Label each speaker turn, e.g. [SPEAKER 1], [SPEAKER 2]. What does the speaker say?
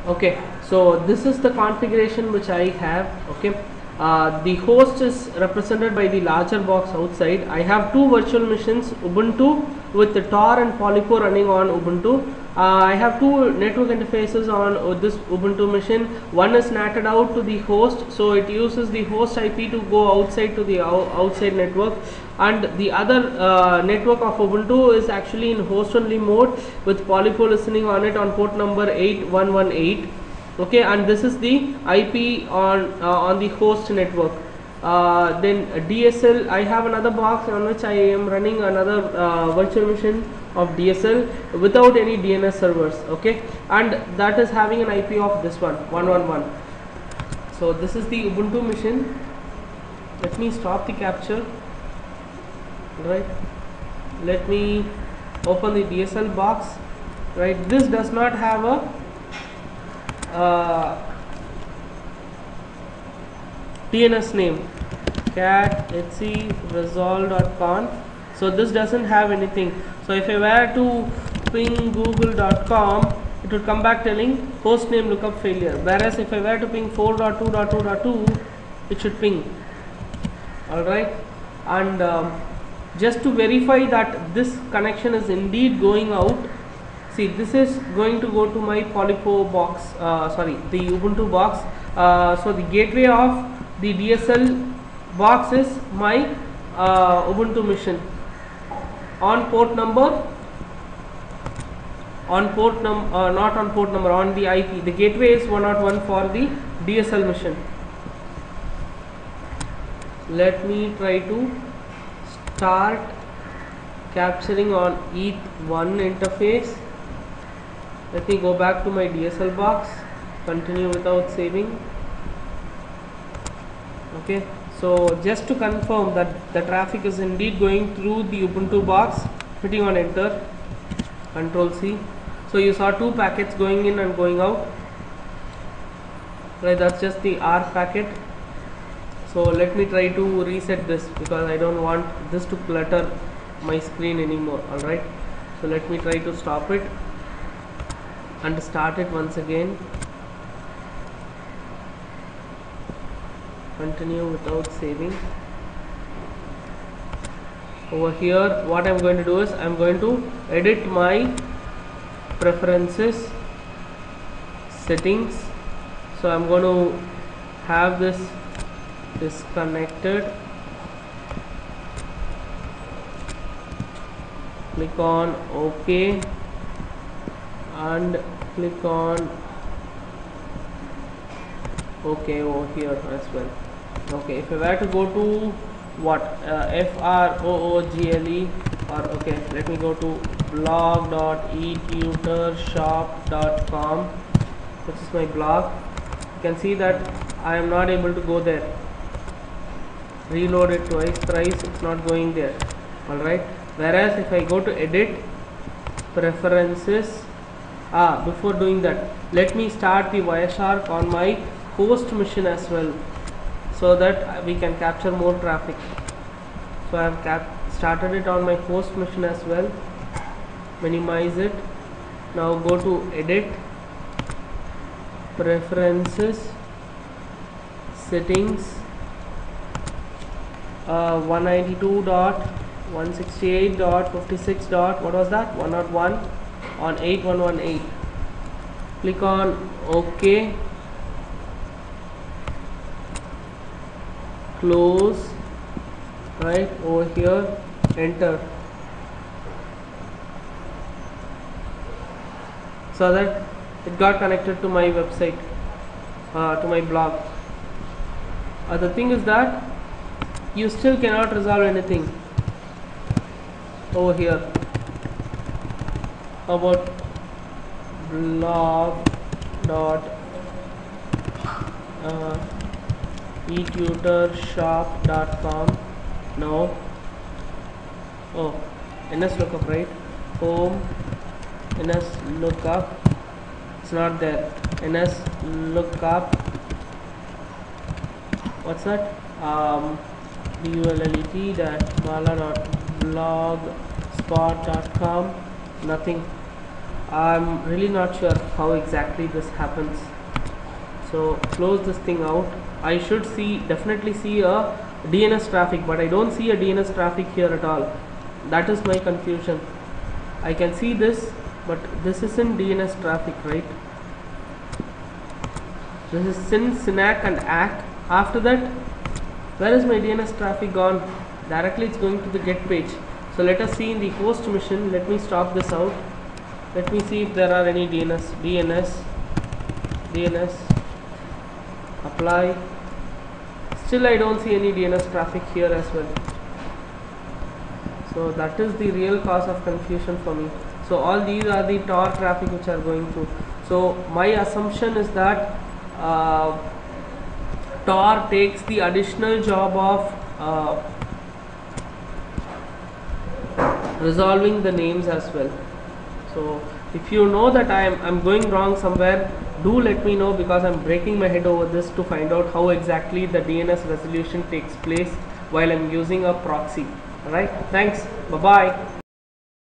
[SPEAKER 1] Okay, so this is the configuration which I have. Okay, the host is represented by the larger box outside. I have two virtual machines, Ubuntu with the Tor and Polypo running on Ubuntu. I have two network interfaces on this Ubuntu machine. One is NATed out to the host, so it uses the host IP to go outside to the outside network, and the other network of Ubuntu is actually in host only mode with Polypo listening on it on port number 8118. Okay, and this is the IP on the host network. Then DSL, I have another box on which I am running another virtual machine of DSL without any DNS servers. Okay, and that is having an IP of this one 111. So this is the Ubuntu machine. Let me stop the capture. Right, let me open the DSL box. Right, this does not have a DNS name, cat etc resolve.conf. So this doesn't have anything. So if I were to ping google.com, it would come back telling host name lookup failure, whereas if I were to ping 4.2.2.2, it should ping. Alright, and just to verify that this connection is indeed going out, see, this is going to go to my Polypo box, the Ubuntu box. So the gateway of the DSL box is my Ubuntu machine on port number, not on port number, on the IP. The gateway is 101 for the DSL machine. Let me try to start capturing on ETH1 interface. Let me go back to my DSL box, continue without saving. Okay, so just to confirm that the traffic is indeed going through the Ubuntu box, hitting on enter, Control C. So you saw two packets going in and going out. Right, that's just the R packet. So let me try to reset this because I don't want this to clutter my screen anymore. Alright, so let me try to stop it and start it once again. Continue without saving. Over here what I'm going to do is I'm going to edit my preferences settings. So I'm going to have this disconnected. Click on OK and click on OK over here as well. Okay, if I were to go to what FROOGLE, or okay, let me go to blog.etutorshop.com, which is my blog. You can see that I am not able to go there. Reload it twice, thrice, it's not going there. Alright, whereas if I go to edit preferences, before doing that, let me start the Wireshark on my host machine as well, so that we can capture more traffic. So I have started it on my host machine as well. Minimize it. Now go to edit preferences settings, 192.168.56. What was that? 101 on 8118. Click on OK. Close. Right over here, enter, so that it got connected to my website, to my blog. The thing is that you still cannot resolve anything over here about blog.etutorshop.com. No. Oh, NS lookup, right? Home, NS lookup. It's not there. NS lookup. What's that? bullet.blogspot.com. Nothing. I'm really not sure how exactly this happens. So close this thing out. I should definitely see a DNS traffic, but I don't see a DNS traffic here at all. That is my confusion. I can see this, but this isn't DNS traffic, right? This is SYN, SYNAC and ACK. After that, where is my DNS traffic gone? Directly it's going to the get page. So let us see in the host mission. Let me stop this out. Let me see if there are any DNS, apply. Still I don't see any DNS traffic here as well. So that is the real cause of confusion for me. So all these are the Tor traffic which are going through. So my assumption is that Tor takes the additional job of resolving the names as well. So if you know that I'm going wrong somewhere, do let me know, because I'm breaking my head over this to find out how exactly the DNS resolution takes place while I'm using a proxy. Alright, thanks, bye bye.